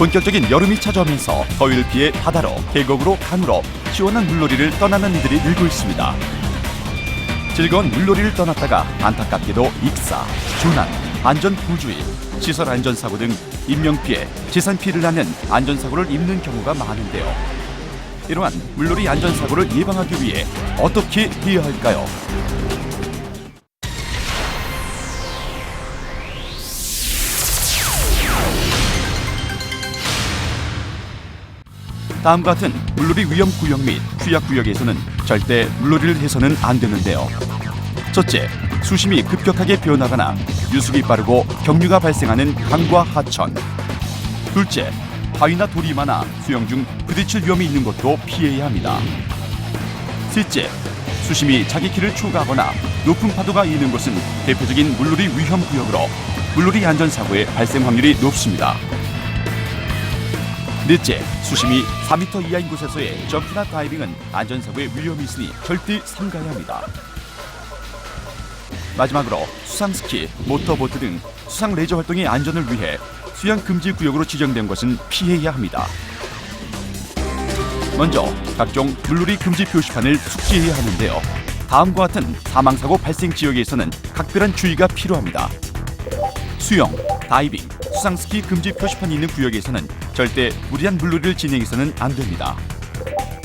본격적인 여름이 찾아오면서 더위를 피해 바다로, 계곡으로, 강으로 시원한 물놀이를 떠나는 이들이 늘고 있습니다. 즐거운 물놀이를 떠났다가 안타깝게도 익사, 조난, 안전부주의, 시설 안전사고 등 인명피해, 재산피해를 낳는 안전사고를 입는 경우가 많은데요. 이러한 물놀이 안전사고를 예방하기 위해 어떻게 해야 할까요? 다음과 같은 물놀이 위험구역 및 취약구역에서는 절대 물놀이를 해서는 안 되는데요. 첫째, 수심이 급격하게 변하거나 유속이 빠르고 경류가 발생하는 강과 하천. 둘째, 바위나 돌이 많아 수영 중 부딪힐 위험이 있는 것도 피해야 합니다. 셋째, 수심이 자기 키를 초과하거나 높은 파도가 있는 곳은 대표적인 물놀이 위험구역으로 물놀이 안전사고의 발생 확률이 높습니다. 넷째, 수심이 4m 이하인 곳에서의 점프나 다이빙은 안전사고의 위험이 있으니 절대 삼가야 합니다. 마지막으로 수상스키, 모터보트 등 수상 레저 활동의 안전을 위해 수영 금지 구역으로 지정된 것은 피해야 합니다. 먼저 각종 물놀이 금지 표시판을 숙지해야 하는데요. 다음과 같은 사망사고 발생 지역에서는 각별한 주의가 필요합니다. 수영, 다이빙, 수상스키 금지 표시판이 있는 구역에서는 절대 무리한 물놀이를 진행해서는 안 됩니다.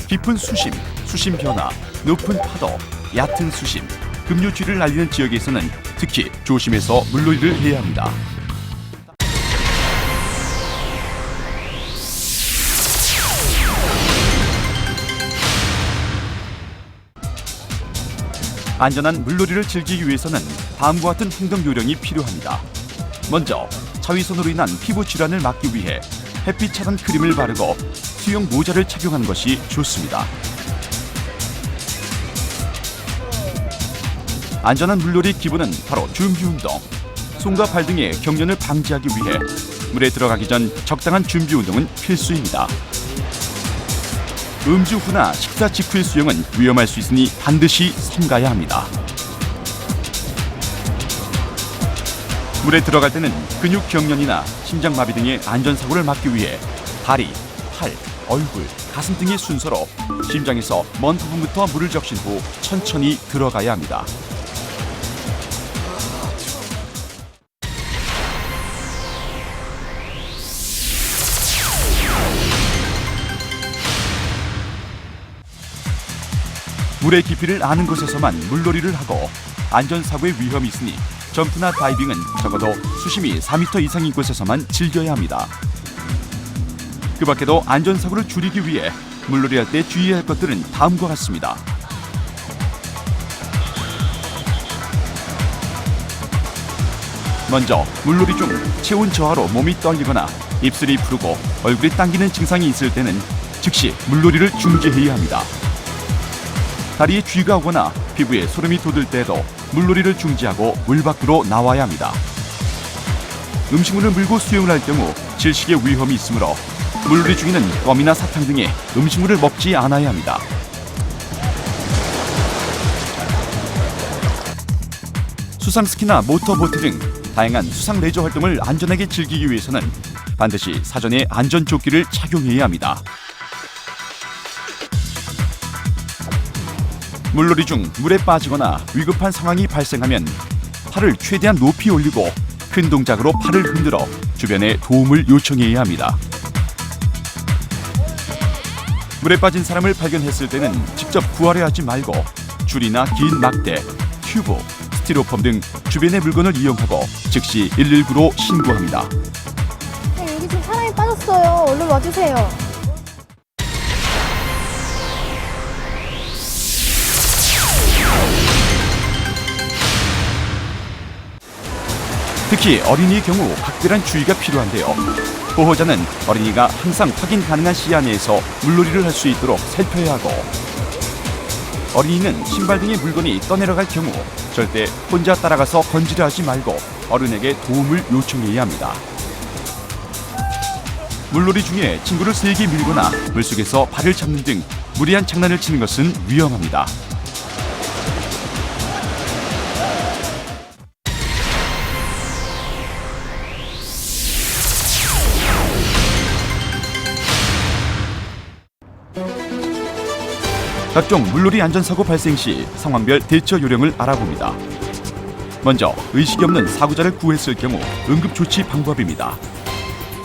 깊은 수심, 수심 변화, 높은 파도, 얕은 수심, 급류주의를 알리는 지역에서는 특히 조심해서 물놀이를 해야 합니다. 안전한 물놀이를 즐기기 위해서는 다음과 같은 행동 요령이 필요합니다. 먼저 자외선으로 인한 피부 질환을 막기 위해 햇빛 차단 크림을 바르고 수영 모자를 착용하는 것이 좋습니다. 안전한 물놀이 기본은 바로 준비 운동. 손과 발 등의 경련을 방지하기 위해 물에 들어가기 전 적당한 준비 운동은 필수입니다. 음주 후나 식사 직후의 수영은 위험할 수 있으니 반드시 삼가야 합니다. 물에 들어갈 때는 근육 경련이나 심장마비 등의 안전사고를 막기 위해 다리, 팔, 얼굴, 가슴 등의 순서로 심장에서 먼 부분부터 물을 적신 후 천천히 들어가야 합니다. 물의 깊이를 아는 곳에서만 물놀이를 하고 안전사고의 위험이 있으니 점프나 다이빙은 적어도 수심이 4m 이상인 곳에서만 즐겨야 합니다. 그 밖에도 안전사고를 줄이기 위해 물놀이할 때 주의해야 할 것들은 다음과 같습니다. 먼저 물놀이 중 체온 저하로 몸이 떨리거나 입술이 부르고 얼굴이 당기는 증상이 있을 때는 즉시 물놀이를 중지해야 합니다. 다리에 쥐가 오거나 피부에 소름이 돋을 때에도 물놀이를 중지하고 물 밖으로 나와야 합니다. 음식물을 물고 수영을 할 경우 질식의 위험이 있으므로 물놀이 중에는 껌이나 사탕 등의 음식물을 먹지 않아야 합니다. 수상스키나 모터보트 등 다양한 수상 레저 활동을 안전하게 즐기기 위해서는 반드시 사전에 안전조끼를 착용해야 합니다. 물놀이 중 물에 빠지거나 위급한 상황이 발생하면 팔을 최대한 높이 올리고 큰 동작으로 팔을 흔들어 주변에 도움을 요청해야 합니다. 물에 빠진 사람을 발견했을 때는 직접 구하려 하지 말고 줄이나 긴 막대, 튜브, 스티로폼 등 주변의 물건을 이용하고 즉시 119로 신고합니다. 네, 여기 지금 사람이 빠졌어요. 얼른 와주세요. 특히 어린이의 경우 각별한 주의가 필요한데요. 보호자는 어린이가 항상 확인 가능한 시야 내에서 물놀이를 할 수 있도록 살펴야 하고, 어린이는 신발 등의 물건이 떠내려갈 경우 절대 혼자 따라가서 건지려 하지 말고 어른에게 도움을 요청해야 합니다. 물놀이 중에 친구를 세게 밀거나 물속에서 발을 잡는 등 무리한 장난을 치는 것은 위험합니다. 각종 물놀이 안전사고 발생 시 상황별 대처 요령을 알아봅니다. 먼저 의식이 없는 사고자를 구했을 경우 응급조치 방법입니다.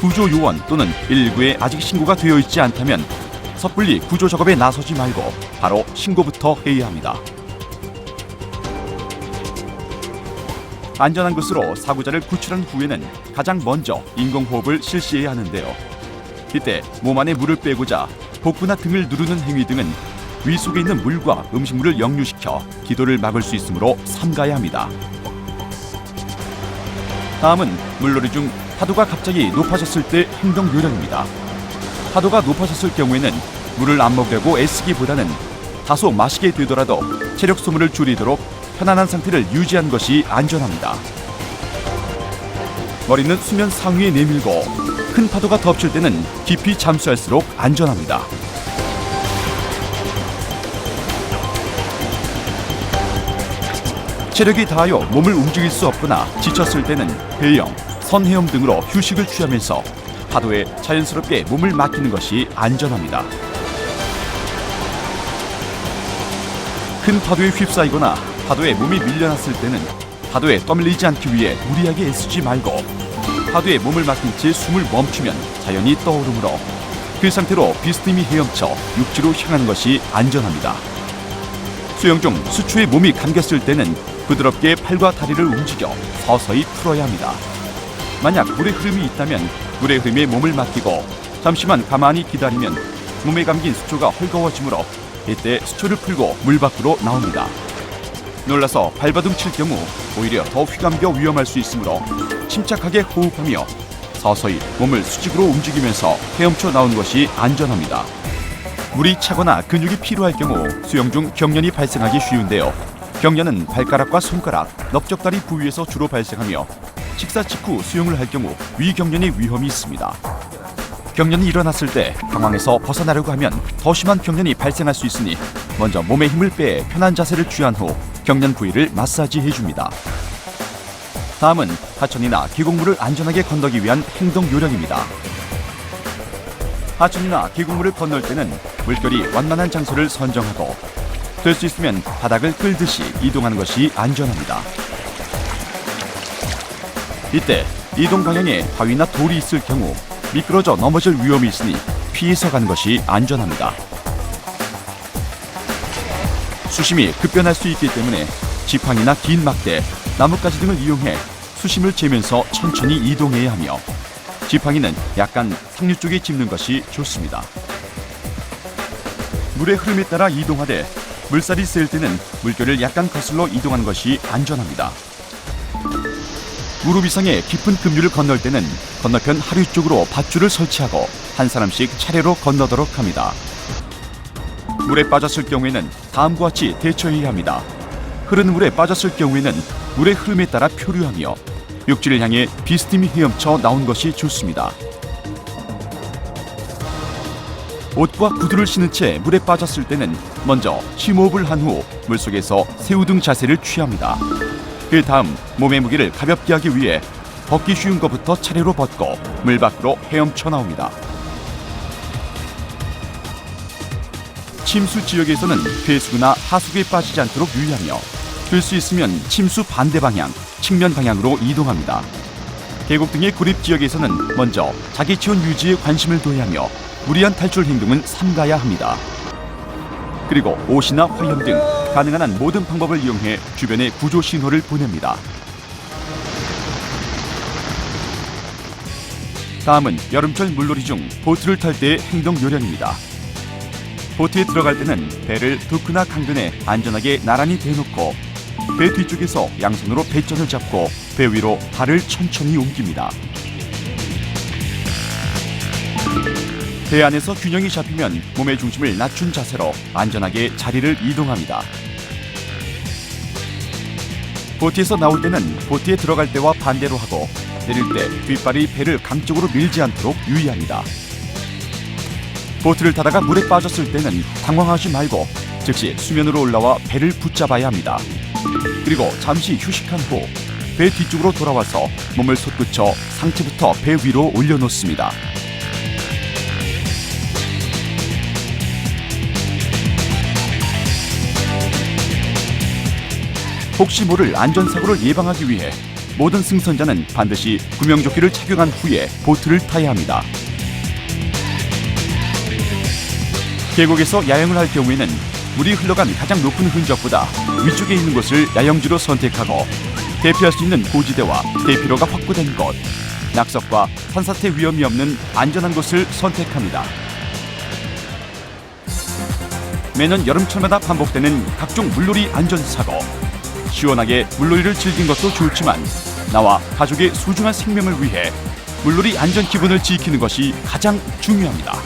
구조요원 또는 119에 아직 신고가 되어 있지 않다면 섣불리 구조 작업에 나서지 말고 바로 신고부터 해야 합니다. 안전한 곳으로 사고자를 구출한 후에는 가장 먼저 인공호흡을 실시해야 하는데요. 이때 몸 안에 물을 빼고자 복부나 등을 누르는 행위 등은 위 속에 있는 물과 음식물을 역류시켜 기도를 막을 수 있으므로 삼가야 합니다. 다음은 물놀이 중 파도가 갑자기 높아졌을 때 행동 요령입니다. 파도가 높아졌을 경우에는 물을 안 먹으려고 애쓰기보다는 다소 마시게 되더라도 체력 소모를 줄이도록 편안한 상태를 유지하는 것이 안전합니다. 머리는 수면 상위에 내밀고 큰 파도가 덮칠 때는 깊이 잠수할수록 안전합니다. 체력이 다하여 몸을 움직일 수 없거나 지쳤을 때는 배영, 선헤엄 등으로 휴식을 취하면서 파도에 자연스럽게 몸을 맡기는 것이 안전합니다. 큰 파도에 휩싸이거나 파도에 몸이 밀려났을 때는 파도에 떠밀리지 않기 위해 무리하게 애쓰지 말고 파도에 몸을 맡긴 채 숨을 멈추면 자연히 떠오르므로 그 상태로 비스듬히 헤엄쳐 육지로 향하는 것이 안전합니다. 수영 중 수초에 몸이 감겼을 때는 부드럽게 팔과 다리를 움직여 서서히 풀어야 합니다. 만약 물의 흐름이 있다면 물의 흐름에 몸을 맡기고 잠시만 가만히 기다리면 몸에 감긴 수초가 헐거워지므로 이때 수초를 풀고 물 밖으로 나옵니다. 놀라서 발버둥 칠 경우 오히려 더 휘감겨 위험할 수 있으므로 침착하게 호흡하며 서서히 몸을 수직으로 움직이면서 헤엄쳐 나오는 것이 안전합니다. 물이 차거나 근육이 필요할 경우 수영 중 경련이 발생하기 쉬운데요. 경련은 발가락과 손가락, 넓적다리 부위에서 주로 발생하며 식사 직후 수영을 할 경우 위경련의 위험이 있습니다. 경련이 일어났을 때 당황해서 벗어나려고 하면 더 심한 경련이 발생할 수 있으니 먼저 몸에 힘을 빼 편한 자세를 취한 후 경련 부위를 마사지해 줍니다. 다음은 하천이나 계곡물을 안전하게 건너기 위한 행동 요령입니다. 하천이나 계곡물을 건널 때는 물결이 완만한 장소를 선정하고 될 수 있으면 바닥을 끌듯이 이동하는 것이 안전합니다. 이때 이동 방향에 바위나 돌이 있을 경우 미끄러져 넘어질 위험이 있으니 피해서 가는 것이 안전합니다. 수심이 급변할 수 있기 때문에 지팡이나 긴 막대, 나뭇가지 등을 이용해 수심을 재면서 천천히 이동해야 하며 지팡이는 약간 상류 쪽에 짚는 것이 좋습니다. 물의 흐름에 따라 이동하되 물살이 셀 때는 물결을 약간 거슬러 이동하는 것이 안전합니다. 무릎 이상의 깊은 급류를 건널 때는 건너편 하류 쪽으로 밧줄을 설치하고 한 사람씩 차례로 건너도록 합니다. 물에 빠졌을 경우에는 다음과 같이 대처해야 합니다. 흐르는 물에 빠졌을 경우에는 물의 흐름에 따라 표류하며 육지를 향해 비스듬히 헤엄쳐 나온 것이 좋습니다. 옷과 구두를 신은 채 물에 빠졌을 때는 먼저 심호흡을 한 후 물속에서 새우등 자세를 취합니다. 그 다음 몸의 무게를 가볍게 하기 위해 벗기 쉬운 것부터 차례로 벗고 물 밖으로 헤엄쳐 나옵니다. 침수 지역에서는 배수구나 하수구에 빠지지 않도록 유의하며 될 수 있으면 침수 반대 방향, 측면 방향으로 이동합니다. 계곡 등의 고립 지역에서는 먼저 자기 체온 유지에 관심을 둬야 하며 무리한 탈출 행동은 삼가야 합니다. 그리고 옷이나 화염 등 가능한 한 모든 방법을 이용해 주변에 구조 신호를 보냅니다. 다음은 여름철 물놀이 중 보트를 탈 때의 행동 요령입니다. 보트에 들어갈 때는 배를 도크나 강변에 안전하게 나란히 대놓고 배 뒤쪽에서 양손으로 배전을 잡고 배 위로 발을 천천히 옮깁니다. 배 안에서 균형이 잡히면 몸의 중심을 낮춘 자세로 안전하게 자리를 이동합니다. 보트에서 나올 때는 보트에 들어갈 때와 반대로 하고 내릴 때 뒷발이 배를 강쪽으로 밀지 않도록 유의합니다. 보트를 타다가 물에 빠졌을 때는 당황하지 말고 즉시 수면으로 올라와 배를 붙잡아야 합니다. 그리고 잠시 휴식한 후 배 뒤쪽으로 돌아와서 몸을 솟구쳐 상체부터 배 위로 올려놓습니다. 혹시 모를 안전사고를 예방하기 위해 모든 승선자는 반드시 구명조끼를 착용한 후에 보트를 타야 합니다. 계곡에서 야영을 할 경우에는 물이 흘러간 가장 높은 흔적보다 위쪽에 있는 곳을 야영지로 선택하고 대피할 수 있는 고지대와 대피로가 확보된 곳, 낙석과 산사태 위험이 없는 안전한 곳을 선택합니다. 매년 여름철마다 반복되는 각종 물놀이 안전사고. 시원하게 물놀이를 즐긴 것도 좋지만 나와 가족의 소중한 생명을 위해 물놀이 안전 기본을 지키는 것이 가장 중요합니다.